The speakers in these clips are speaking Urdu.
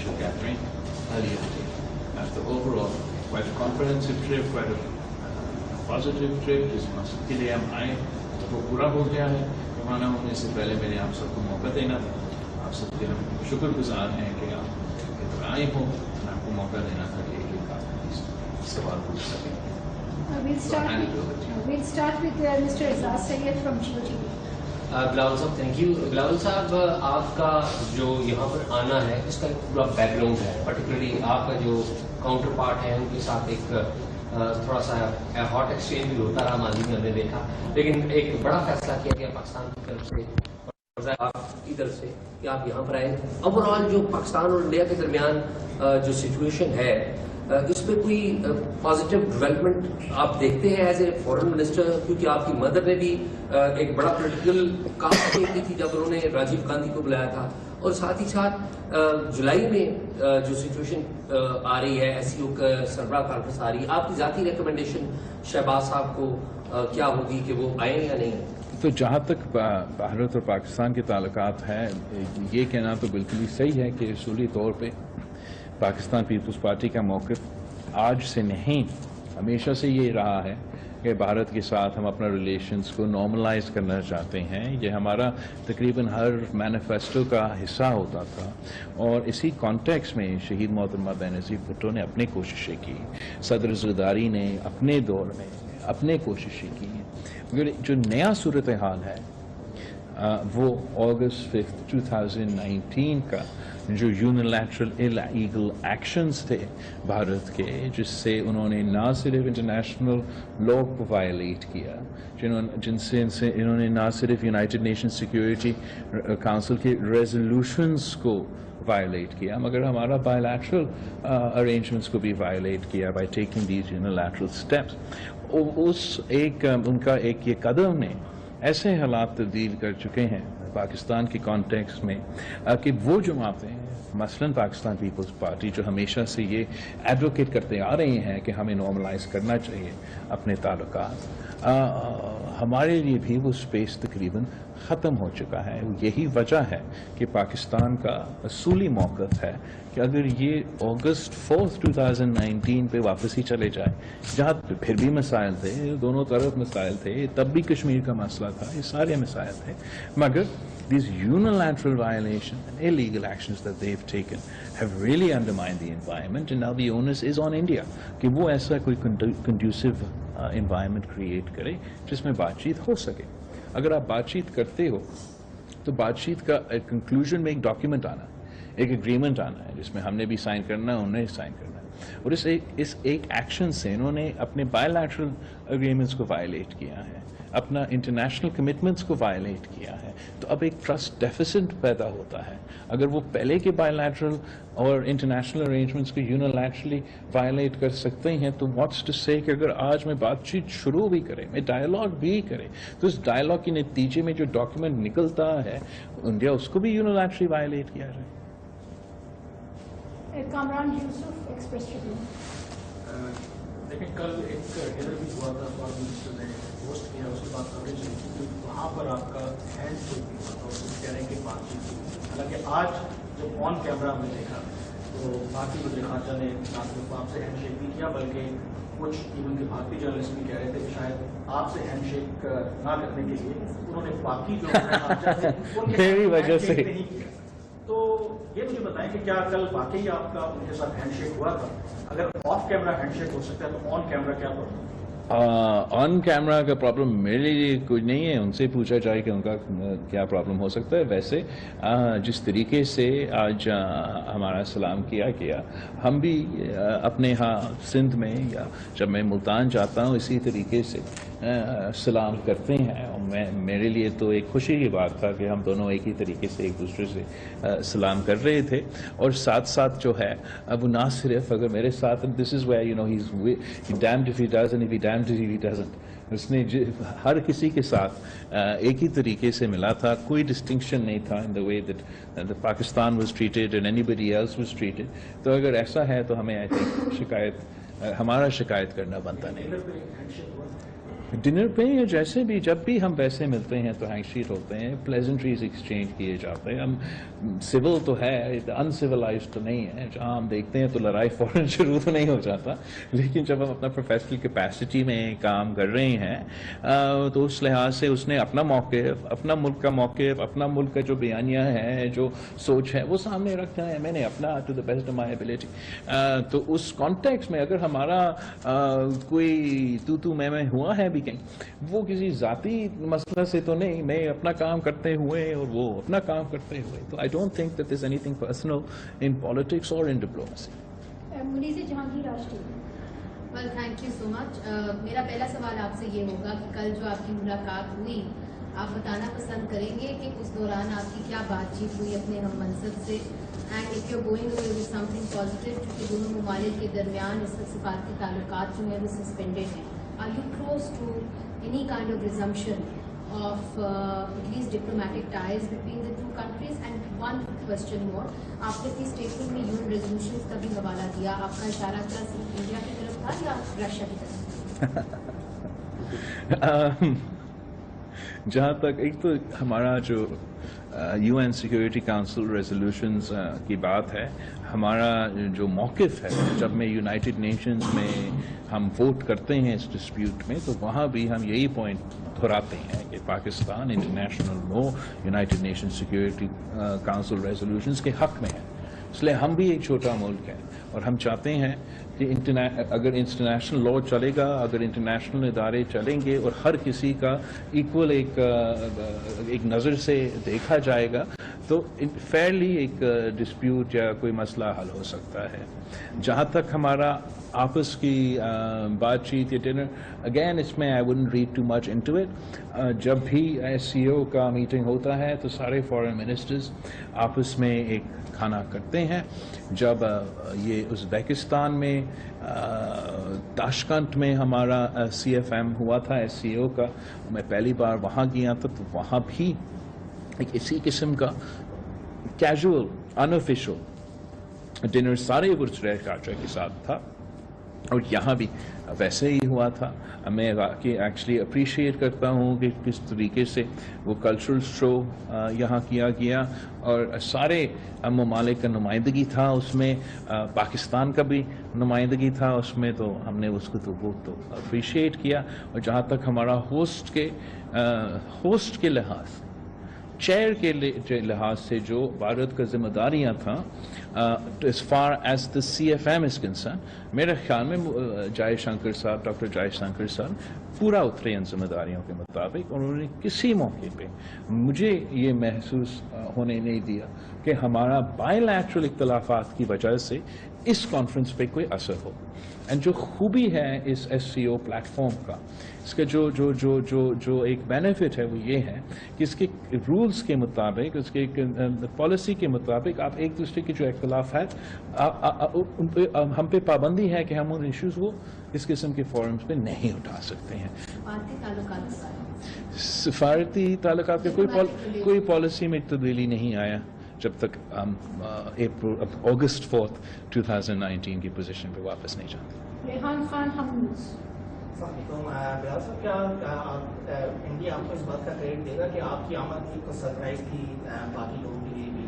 social gathering earlier today. After overall quite a comprehensive trip, quite a positive trip, جس مقصد کے لیے ہم آئے وہ پورا ہو گیا ہے. روانہ ہونے سے پہلے میں نے آپ سب کو موقع دینا تھا. آپ سب کے ہم شکر گزار ہیں کہ آپ ادھر آئے ہوں. میں آپ کو موقع دینا تھا کہ ایک آپ سوال پوچھ سکیں. We'll start with Mr. Abbas from GOTV. Bilawal صاحب تھینک یو. بلاول صاحب آپ کا جو یہاں پر آنا ہے اس کا ایک پورا بیک گراؤنڈ ہے. پرٹیکولرلی آپ کا جو کاؤنٹر پارٹ ہے ان کے ساتھ ایک تھوڑا سا ہاٹ ایکسچینج بھی ہوتا رہا ماضی میں ہم نے دیکھا, لیکن ایک بڑا فیصلہ کیا گیا پاکستان کی طرف سے اور آپ کی طرف سے کہ آپ یہاں پر آئے. اوور آل جو پاکستان اور انڈیا کے درمیان جو سچویشن ہے اس پہ کوئی پازیٹیو ڈیولپمنٹ آپ دیکھتے ہیں ایز اے فارن منسٹر, کیونکہ آپ کی مدر نے بھی ایک بڑا پولیٹیکل کام کی تھی جب انہوں نے راجیو گاندھی کو بلایا تھا, اور ساتھ ہی ساتھ جولائی میں جو سچویشن آ رہی ہے ایس سی او کا سربراہ کانفرنس آ رہی ہے, آپ کی ذاتی ریکمنڈیشن شہباز صاحب کو کیا ہوگی کہ وہ آئیں یا نہیں؟ تو جہاں تک بھارت اور پاکستان کے تعلقات ہیں, یہ کہنا تو بالکل ہی صحیح ہے کہ اصولی طور پہ پاکستان پیپلز پارٹی کا موقف آج سے نہیں ہمیشہ سے یہ رہا ہے کہ بھارت کے ساتھ ہم اپنا ریلیشنز کو نارملائز کرنا چاہتے ہیں. یہ ہمارا تقریباً ہر مینیفیسٹو کا حصہ ہوتا تھا, اور اسی کانٹیکس میں شہید محترمہ بینظیر بھٹو نے اپنی کوششیں کی, صدر زرداری نے اپنے دور میں اپنے کوششیں کی. مگر جو نیا صورتحال ہے وہ اگست 5 2019 کا جو یونیلیٹرل انلیگل ایکشنز تھے بھارت کے, جس سے انہوں نے نہ صرف انٹرنیشنل لا کو وائلیٹ کیا, جن سے انہوں نے نہ صرف یونائٹڈ نیشن سیکیورٹی کاؤنسل کے ریزولوشنز کو وائلیٹ کیا, مگر ہمارا بائیلیٹرل ارینجمنٹس کو بھی وائلیٹ کیا by taking these unilateral steps. اس ان کا ایک یہ قدم نے ایسے حالات تبدیل کر چکے ہیں پاکستان کی کانٹیکس میں کہ وہ جماعتیں مثلاً پاکستان پیپلز پارٹی جو ہمیشہ سے یہ ایڈوکیٹ کرتے آ رہے ہیں کہ ہمیں نارملائز کرنا چاہیے اپنے تعلقات, ہمارے لیے بھی وہ اسپیس تقریباً ختم ہو چکا ہے. یہی وجہ ہے کہ پاکستان کا اصولی موقف ہے کہ اگر یہ اگست 4 2019 پہ واپس ہی چلے جائے, جہاں پھر بھی مسائل تھے, دونوں طرف مسائل تھے, تب بھی کشمیر کا مسئلہ تھا, یہ سارے مسائل تھے, مگر these unilateral violations and illegal actions that they've taken have really undermined the environment, and now the onus is on India کہ وہ ایسا کوئی conducive environment create کرے جس میں بات چیت ہو سکے. اگر آپ بات چیت کرتے ہو تو بات چیت کا کنکلوژن میں ایک ڈاکیومنٹ آنا, ایک اگریمنٹ آنا ہے جس میں ہم نے بھی سائن کرنا ہے, انہوں نے سائن کرنا ہے, اور اس ایک ایکشن سے انہوں نے اپنے بائی لیٹرل اگریمنٹس کو وائلیٹ کیا ہے, اپنا انٹرنیشنل کمٹمنٹس کو وائلیٹ کیا ہے. تو اب ایک ٹرسٹ ڈیفیسٹ پیدا ہوتا ہے. اگر وہ پہلے کے بائی لیٹرل اور انٹرنیشنل ارینجمنٹس کو یونیلیٹرلی وائلیٹ کر سکتے ہیں, تو واٹس ٹو سے کہ اگر آج میں بات چیت شروع بھی کرے, میں ڈائلاگ بھی کرے, تو اس ڈائلاگ کے نتیجے میں جو ڈاکیومنٹ نکلتا ہے انڈیا اس کو بھی یونیلیٹرلی وائلیٹ کیا جائے. کامران یوسف ایکسپریس ٹربیون. لیکن کل ایک ڈنر بھی ہوا تھا, فارم منسٹر نے ہوسٹ کیا, اس کے بعد کوریج ہوئی تھی, وہاں پر آپ کا ہینڈ شیک بھی ہوا تھا, اس کہہ رہے ہیں کہ بات چیت کی. حالانکہ آج جب آن کیمرہ ہم نے دیکھا تو بھارتی وزیر خارجہ نے نہ صرف آپ سے ہینڈ شیک بھی کیا, بلکہ کچھ ایون کے بھارتی جرنلسٹ بھی کہہ رہے تھے کہ شاید آپ سے ہینڈ شیک نہ کرنے کے لیے انہوں نے باقی جو خارجہ تھے ان کے ساتھ نہیں کیا. تو یہ مجھے بتائیں کہ کیا کل واقعی آپ کا ان کے ساتھ ہینڈ شیک ہوا تھا؟ اگر آف کیمرہ ہینڈ شیک ہو سکتا ہے تو آن کیمرہ کیا پرابلم؟ آن کیمرہ کا پرابلم میرے لیے کچھ نہیں ہے, ان سے پوچھا جائے کہ ان کا کیا پرابلم ہو سکتا ہے. ویسے جس طریقے سے آج ہمارا سلام کیا گیا, ہم بھی اپنے ہاں سندھ میں یا جب میں ملتان جاتا ہوں اسی طریقے سے سلام کرتے ہیں, اور میرے لیے تو ایک خوشی کی بات تھا کہ ہم دونوں ایک ہی طریقے سے ایک دوسرے سے سلام کر رہے تھے. اور ساتھ ساتھ جو ہے وہ نہ صرف اگر میرے ساتھ, this is where you know he is damned if he does and if he damned if he doesn't, اس نے ہر کسی کے ساتھ ایک ہی طریقے سے ملا تھا, کوئی ڈسٹنکشن نہیں تھا in the way that Pakistan was treated and anybody else was treated. تو اگر ایسا ہے تو ہمیں آئی تھنک ہمارا شکایت کرنا بنتا نہیں. ڈنر پہ یا جیسے بھی جب بھی ہم ویسے ملتے ہیں تو ہینگ شیٹ ہوتے ہیں, پلیزنٹریز ایکسچینج کیے جاتے ہیں. ہم سول تو ہے, انسیولائزڈ تو نہیں ہے. جہاں ہم دیکھتے ہیں تو لڑائی فوراً شروع تو نہیں ہو جاتا, لیکن جب ہم اپنا پروفیشنل کیپیسٹی میں کام کر رہے ہیں تو اس لحاظ سے اس نے اپنا موقف, اپنا ملک کا موقف, اپنا ملک کا جو بیانیہ ہے, جو سوچ ہے, وہ سامنے رکھا ہے. میں نے اپنا to the best of my ability. تو اس کانٹیکسٹ میں اگر ہمارا کوئی تو میں ہوا ہے بھی کہیں, وہ کسی ذاتی مسئلہ سے تو نہیں, میں اپنا کام کرتے ہوئے اور وہ اپنا کام کرتے ہوئے. تو I don't think that there's anything personal in politics or in diplomacy. منیزی Jahangir Rashtriya. Well, thank you so much. میرا پہلا سوال آپ سے یہ ہوگا کہ کل جو آپ کی ملاقات ہوئی, آپ بتانا پسند کریں گے کہ اس دوران آپ کی کیا بات چیت ہوئی اپنے ہم منصب سے, and if you going away with some thing positive, کیونکہ دونوں ممالک کے درمیان اس وقت سفارتی تعلقات جو ہیں وہ سسپینڈیڈ ہیں. Are you close to any kind of resumption of at least diplomatic ties between the two countries? And one question more, آپ نے اپنی اسٹیٹمنٹ میں UN resolutions کا بھی حوالہ دیا, آپ کا اشارہ کیا صرف انڈیا کی طرف تھا یا رشیا کی طرف؟ جہاں تک ایک تو ہمارا جو UN سیکورٹی کاؤنسل ریزولوشنز کی بات ہے, ہمارا جو موقف ہے جب میں یونائٹڈ نیشنز میں ہم ووٹ کرتے ہیں اس ڈسپیوٹ میں, تو وہاں بھی ہم یہی پوائنٹ دہراتے ہیں کہ Pakistan international law, united nation security council resolutions کے حق میں ہے. اس لیے ہم بھی ایک چھوٹا ملک ہیں اور ہم چاہتے ہیں کہ اگر انٹرنیشنل لا چلے گا, اگر انٹرنیشنل ادارے چلیں گے اور ہر کسی کا ایکول ایک نظر سے دیکھا جائے گا, تو فیئرلی ایک ڈسپیوٹ یا کوئی مسئلہ حل ہو سکتا ہے. جہاں تک ہمارا آپس کی بات چیت یا ڈنر, اگین اس میں I wouldn't read too much into it. جب بھی SCO کا میٹنگ ہوتا ہے تو سارے فارن منسٹرز آپس میں ایک کھانا کرتے ہیں. جب یہ ازبیکستان میں تاشکنٹ میں ہمارا CFM ہوا تھا SCO کا, میں پہلی بار وہاں گیا تھا, تو وہاں بھی ایک اسی قسم کا کیجول انآفیشل ڈنر سارے وزرائے خارجہ کے ساتھ تھا, اور یہاں بھی ویسے ہی ہوا تھا. میں ایکچولی اپریشیٹ کرتا ہوں کہ کس طریقے سے وہ کلچرل شو یہاں کیا گیا, اور سارے ممالک کا نمائندگی تھا اس میں, پاکستان کا بھی نمائندگی تھا اس میں, تو ہم نے اس کو تو وہ تو اپریشیٹ کیا. اور جہاں تک ہمارا ہوسٹ کے لحاظ, چیئر کے لحاظ سے جو بھارت کا ذمہ داریاں تھا, as far as the CFM is concerned, میرے خیال میں جائے شنکر صاحب, ڈاکٹر جائے شنکر صاحب پورا اترے ان ذمہ داریوں کے مطابق. انہوں نے کسی موقع پہ مجھے یہ محسوس ہونے نہیں دیا کہ ہمارا بائی لیٹرل اختلافات کی وجہ سے اس کانفرنس پہ کوئی اثر ہو. اینڈ جو خوبی ہے اس SCO پلیٹ فارم کا, اس کا جو ایک بینیفٹ ہے وہ یہ ہے کہ اس کے رولز کے مطابق, اس کے پالیسی کے مطابق آپ ایک دوسرے کے جو اختلاف ہے ہم پہ پابندی ہے کہ ہم ان ایشوز کو اس قسم کے فورمز پہ نہیں اٹھا سکتے ہیں. سفارتی تعلقات کا کوئی پالیسی میں تبدیلی نہیں آیا جب تک ہم اگست 4 2019 کی پوزیشن پہ واپس نہیں جاتے. ریحان خان حمود. بلال صاحب, کیا انڈیا آپ کو اس بات کا کریڈٹ دے گا کہ آپ کی آمد ایک سرپرائز تھی باقی لوگوں کے لیے بھی,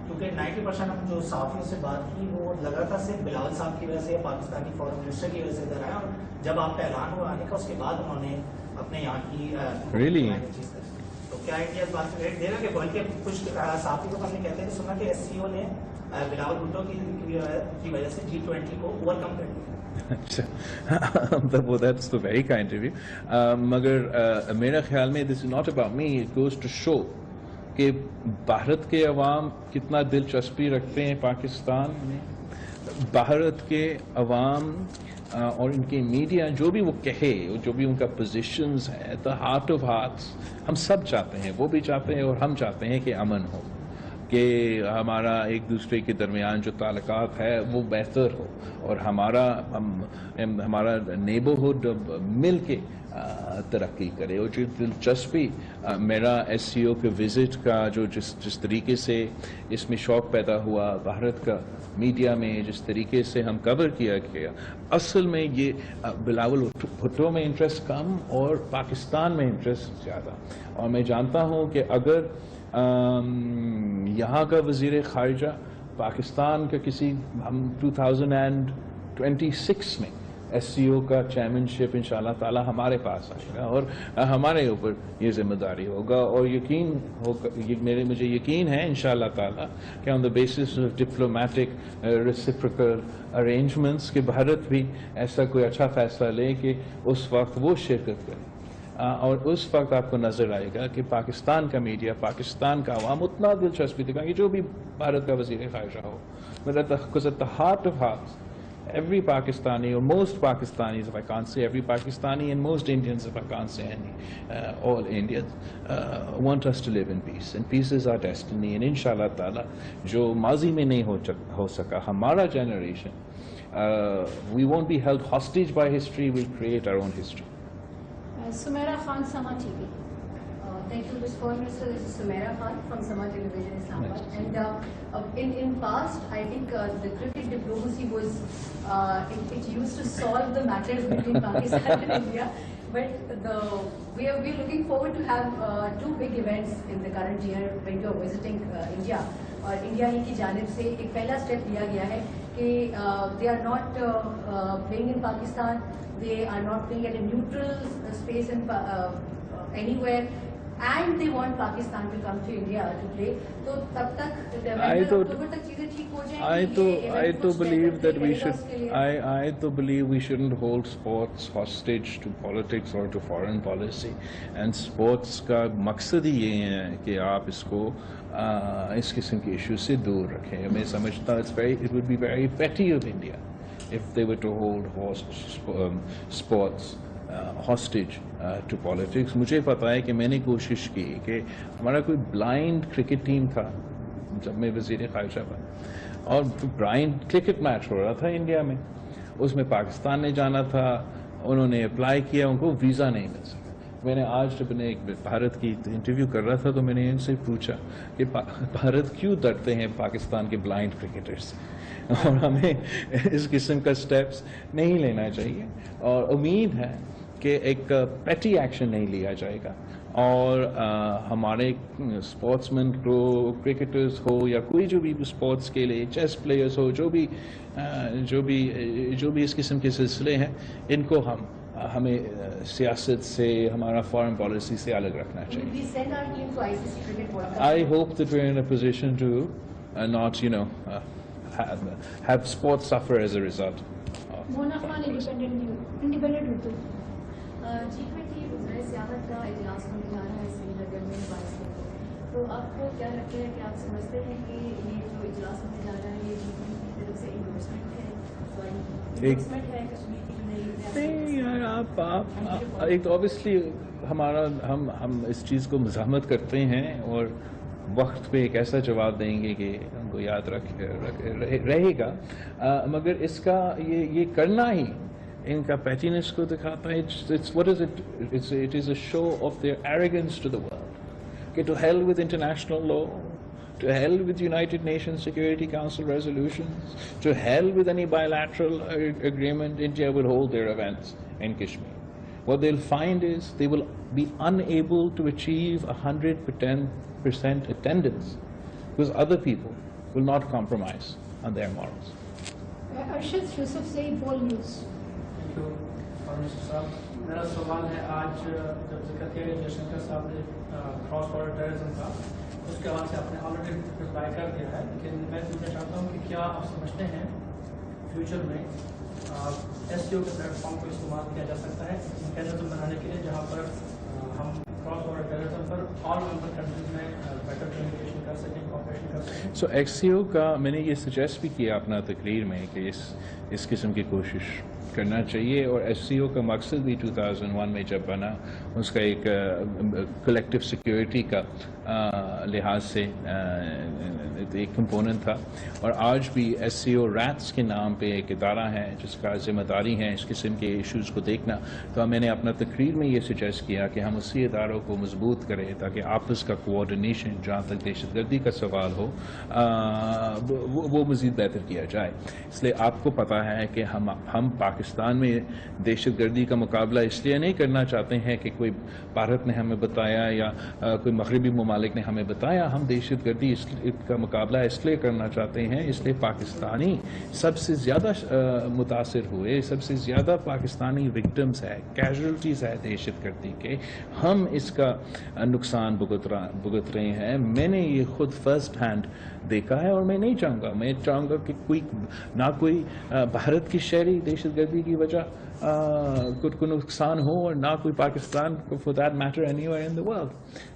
کیونکہ 90% ہم جو صحافیوں سے بات کی وہ لگا تھا صرف بلاول صاحب کی وجہ سے, پاکستانی فارن منسٹر کی وجہ سے ادھر آیا, اور جب آپ کا اعلان ہوا آنے کا اس کے بعد انہوں نے اپنے یہاں کی چیز کری. تو کیا انڈیا اس بات کا کریڈٹ دے گا کہ بلکہ کچھ صحافی کو ہم نے کہتے ہیں کہ سنا کہ SCO نے بلاول بھٹو کی وجہ سے G20 کو اوور کم کر دیا. That's the very kind of you. مگر میرا خیال میں this is not about me, it goes to show کہ بھارت کے عوام کتنا دلچسپی رکھتے ہیں پاکستان میں. بھارت کے عوام اور ان کے میڈیا جو بھی وہ کہے, جو بھی ان کا پوزیشنز ہے, the heart of hearts ہم سب چاہتے ہیں, وہ بھی چاہتے ہیں اور ہم چاہتے ہیں کہ امن ہو. کہ ہمارا ایک دوسرے کے درمیان جو تعلقات ہے وہ بہتر ہو اور ہمارا نیبرہڈ مل کے ترقی کرے. اور جو دلچسپی میرا ایس سی او کے وزٹ کا جو جس طریقے سے اس میں شوق پیدا ہوا بھارت کا میڈیا میں, جس طریقے سے ہم کور کیا گیا, اصل میں یہ بلاول بھٹو میں انٹرسٹ کم اور پاکستان میں انٹرسٹ زیادہ. اور میں جانتا ہوں کہ اگر یہاں کا وزیر خارجہ پاکستان کا کسی ہم 2026 میں ایس سی او کا چیئرمین شپ ان شاء اللہ تعالیٰ ہمارے پاس آئے گا اور ہمارے اوپر یہ ذمہ داری ہوگا. اور یقین ہوگا, مجھے یقین ہے ان شاء اللہ تعالیٰ کہ on the basis of diplomatic reciprocal arrangements کہ بھارت بھی ایسا کوئی اچھا فیصلہ لے کہ اس وقت وہ شرکت کرے. اور اس وقت آپ کو نظر آئے گا کہ پاکستان کا میڈیا, پاکستان کا عوام اتنا دلچسپی دکھائیں گے جو بھی بھارت کا وزیر خارجہ ہو. Because at the heart of hearts, every Pakistani or most Pakistanis, if I can't say every Pakistani, and most Indians, if I can't say any, all Indians, want us to live in peace. And peace is our destiny. And inshallah ta'ala, jo mazi mein nahi ho saka, hamara generation, we won't be held hostage by history, we'll create our own history. Savera Khan, Sama TV. Thank you, Ms. Foreign Minister. This is Savera Khan from Sama Television, Islamabad. And in past, I think the cricket diplomacy was, it used to solve the matters between Pakistan and India. But we are looking forward to have two big events in the current year when you are visiting India. اور انڈیا ہی کی جانب سے ایک پہلا اسٹیپ لیا گیا ہے کہ they are not playing in Pakistan, they are not playing at a neutral space in anywhere, and they want Pakistan to come to India to play. تو تب تک اکتوبر تک چیزیں ٹھیک ہو جائیں گی. I believe we shouldn't hold sports hostage to politics or to foreign policy. And sports کا مقصد ہی یہ ہے کہ آپ اس کو اس قسم کے ایشو سے دور رکھیں. میں سمجھتا ہوں it would be very petty of India if they were to hold sports hostage to politics. مجھے پتہ ہے کہ میں نے کوشش کی کہ ہمارا کوئی بلائنڈ کرکٹ ٹیم تھا جب میں وزیر خارجہ بنا, اور بلائنڈ کرکٹ میچ ہو رہا تھا انڈیا میں, اس میں پاکستان نے جانا تھا, انہوں نے اپلائی کیا, ان کو ویزا نہیں مل سکا. میں نے آج جب میں ایک بھارت کی انٹرویو کر رہا تھا تو میں نے ان سے پوچھا کہ بھارت کیوں ڈرتے ہیں پاکستان کے بلائنڈ کرکٹر سے, اور ہمیں اس قسم کا سٹیپس نہیں لینا چاہیے. اور امید ہے کہ ایک پیٹی ایکشن نہیں لیا جائے گا, اور ہمارے اسپورٹس مین کو, کرکٹرز ہو یا کوئی جو بھی اسپورٹس کے لیے چیس پلیئرز ہو, جو بھی اس قسم کے سلسلے ہیں, ان کو ہمیں سیاست سے, ہمارا فارن پالیسی سے الگ رکھنا چاہیے. I hope that we're in a position to not, have sports suffer as a result. Independent Bhutto. G20 وزرائے سیاحت کا اجلاس ہونے جا رہا ہے سری نگر میں 22 کو, تو آپ کو کیا لگتا ہے کہ آپ سمجھتے ہیں کہ یہ جو اجلاس ہونے جا رہا ہے یہ G20 کی طرف سے انڈورسمنٹ ہے کشمیر کی جو نہیں یار, آپ ایک تو اوبیسلی ہم اس چیز کو مزاحمت کرتے ہیں اور وقت پہ ایک ایسا جواب دیں گے کہ ہم کو یاد رہے گا, مگر اس کا یہ کرنا ہی ان کا پیٹینس کو دکھاتا ہے. It is a show of their arrogance to the world. کہ to hell with international law, to hell with United Nations Security Council resolutions, to hell with any bilateral agreement, India will hold their events in Kashmir. What they'll find is they will be unable to achieve 110% attendance because other people will not compromise on their morals. Arshad Yusuf سے Ball News. صاحب, میرا سوال ہے, آج جب ذکر کیا گیا جے شنکر صاحب نے کراس بارڈر ٹیررزم کا, اس کے حوالے سے آپ نے آلریڈی رپلائی کر دیا ہے, لیکن میں پوچھنا چاہتا ہوں کہ کیا آپ سمجھتے ہیں فیوچر میں ایس سی او کے پلیٹ فارم کو استعمال کیا جا سکتا ہے میکینزم بنانے کے لیے جہاں پر ہم کراس بارڈر ٹیررزم پر آل ممبر کنٹریز میں بیٹر کمیونیکیشن کر سکیں, کوآپریشن کر سکیں؟ سو ایس سی او کا میں نے یہ سجیسٹ بھی کیا اپنا تقریر میں کہ اس قسم کی کوشش کرنا چاہیے. اور ایس سی او کا مقصد بھی 2001 میں جب بنا, اس کا ایک کلیکٹیو سیکیورٹی کا لحاظ سے ایک کمپوننٹ تھا. اور آج بھی ایس سی او ریٹس کے نام پہ ایک ادارہ ہے جس کا ذمہ داری ہے اس قسم کے ایشوز کو دیکھنا. تو میں نے اپنا تقریر میں یہ سجیسٹ کیا کہ ہم اسی اداروں کو مضبوط کریں تاکہ آپس کا کوآرڈینیشن جہاں تک دہشت گردی کا سوال ہو وہ مزید بہتر کیا جائے. اس لیے آپ کو پتہ ہے کہ ہم پاکستان میں دہشت گردی کا مقابلہ اس لیے نہیں کرنا چاہتے ہیں کہ کوئی بھارت نے ہمیں بتایا یا کوئی مغربی ممالک نے ہمیں بتایا. ہم دہشت گردی کا مقابلہ اس لیے کرنا چاہتے ہیں اس لیے پاکستانی سب سے زیادہ متاثر ہوئے, سب سے زیادہ پاکستانی وکٹمز ہے, کیجولٹیز ہے دہشت گردی کے. ہم اس کا نقصان بھگت رہے ہیں. میں نے یہ خود فرسٹ ہینڈ دیکھا ہے اور میں نہیں چاہوں گا, میں چاہوں گا کہ نہ کوئی بھارت کی شہری دہشت گردی کی وجہ کو نقصان ہو اور نہ کوئی پاکستان کو, for that matter anywhere in the world.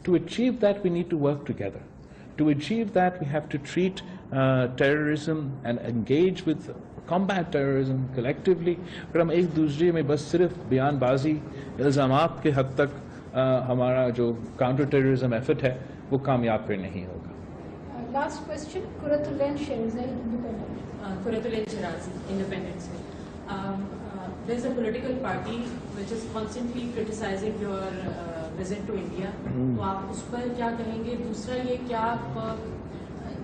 To achieve that we need to work together. To achieve that we have to treat terrorism and engage with combat terrorism collectively. اگر ہم ایک دوسرے میں بس صرف بیان بازی الزامات کے حد تک ہمارا جو کاؤنٹر ٹیررزم ایفرٹ ہے وہ کامیاب پھر نہیں ہوگا. Last question Qurratul Shirazi independent. There's a political party which is constantly criticizing your visit to India. تو آپ اس پر کیا کہیں گے؟ دوسرا یہ کیا آپ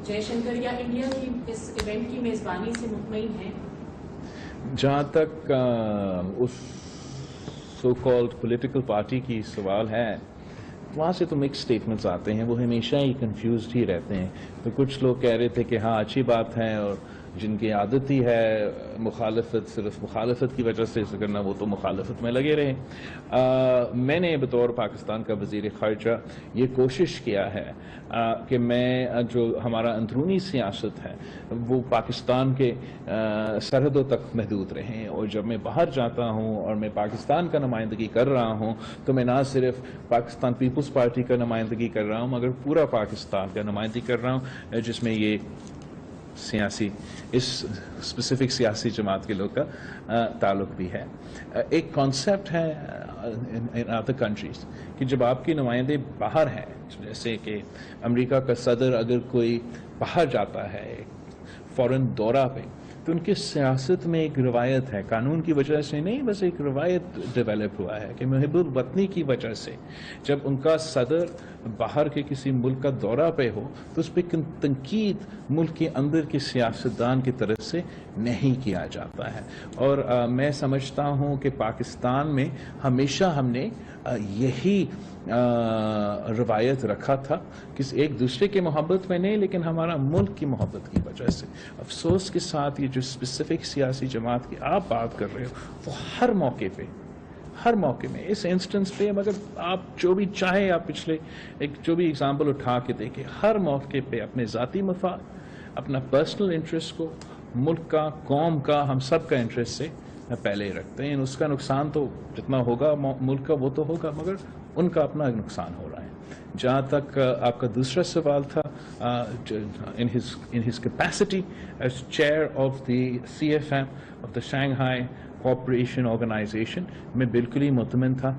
جے شنکر یا انڈیا کی اس ایونٹ کی میزبانی سے مطمئن ہیں؟ جہاں تک اس سو کالڈ پولیٹیکل پارٹی کی سوال ہے وہاں سے تو مکس اسٹیٹمنٹس آتے ہیں, وہ ہمیشہ ہی کنفیوزڈ ہی رہتے ہیں. تو کچھ لوگ کہہ رہے تھے کہ ہاں اچھی بات ہے, اور جن کی عادت ہی ہے مخالفت صرف مخالفت کی وجہ سے کرنا وہ تو مخالفت میں لگے رہے. میں نے بطور پاکستان کا وزیر خارجہ یہ کوشش کیا ہے کہ میں جو ہمارا اندرونی سیاست ہے وہ پاکستان کے سرحدوں تک محدود رہیں, اور جب میں باہر جاتا ہوں اور میں پاکستان کا نمائندگی کر رہا ہوں تو میں نہ صرف پاکستان پیپلز پارٹی کا نمائندگی کر رہا ہوں مگر پورا پاکستان کا نمائندگی کر رہا ہوں, جس میں یہ اس اسپیسیفک سیاسی جماعت کے لوگ کا تعلق بھی ہے. ایک کانسیپٹ ہے ان ادر کنٹریز کہ جب آپ کی نمائندے باہر ہیں, جیسے کہ امریکہ کا صدر اگر کوئی باہر جاتا ہے فورن دورہ پہ, تو ان کی سیاست میں ایک روایت ہے, قانون کی وجہ سے نہیں, بس ایک روایت ڈیولپ ہوا ہے کہ محب الوطنی کی وجہ سے جب ان کا صدر باہر کے کسی ملک کا دورہ پہ ہو تو اس پہ تنقید ملک کے اندر کے سیاستدان کی طرف سے نہیں کیا جاتا ہے. اور میں سمجھتا ہوں کہ پاکستان میں ہمیشہ ہم نے یہی روایت رکھا تھا کہ ایک دوسرے کے محبت میں نہیں لیکن ہمارا ملک کی محبت کی وجہ سے. افسوس کے ساتھ یہ جو اسپیسیفک سیاسی جماعت کی آپ بات کر رہے ہو وہ ہر موقع میں اس انسٹنس پہ, مگر آپ جو بھی چاہے آپ پچھلے جو بھی اگزامپل اٹھا کے دیکھیں, ہر موقع پہ اپنے ذاتی مفاد, اپنا پرسنل انٹرسٹ کو ملک کا, قوم کا, ہم سب کا انٹرسٹ سے پہلے ہی رکھتے ہیں. اس کا نقصان تو جتنا ہوگا ملک کا وہ تو ہوگا, مگر ان کا اپنا نقصان ہو رہا ہے. جہاں تک آپ کا دوسرا سوال تھا, in his capacity as chair of the CFM of the Shanghai Cooperation Organization, میں بالکل ہی مطمئن تھا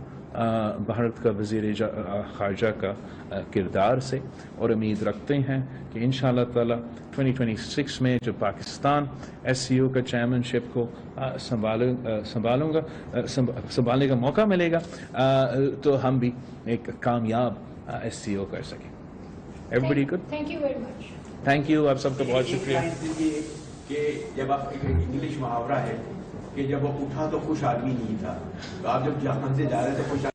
بھارت کا وزیر خارجہ کا کردار سے, اور امید رکھتے ہیں کہ انشاءاللہ تعالی 2026 میں جب پاکستان SCO کا چیئرمین-شپ کو سنبھالنے کا موقع ملے گا تو ہم بھی ایک کامیاب SCO کر سکیں. Everybody good? Thank you very much. Thank you, آپ سب کا بہت شکریہ. کہ جب آپ انگلش محاورہ ہے کہ جب وہ اٹھا تو خوش آدمی نہیں تھا, تو آپ جب جہاں سے جا رہے تھے خوش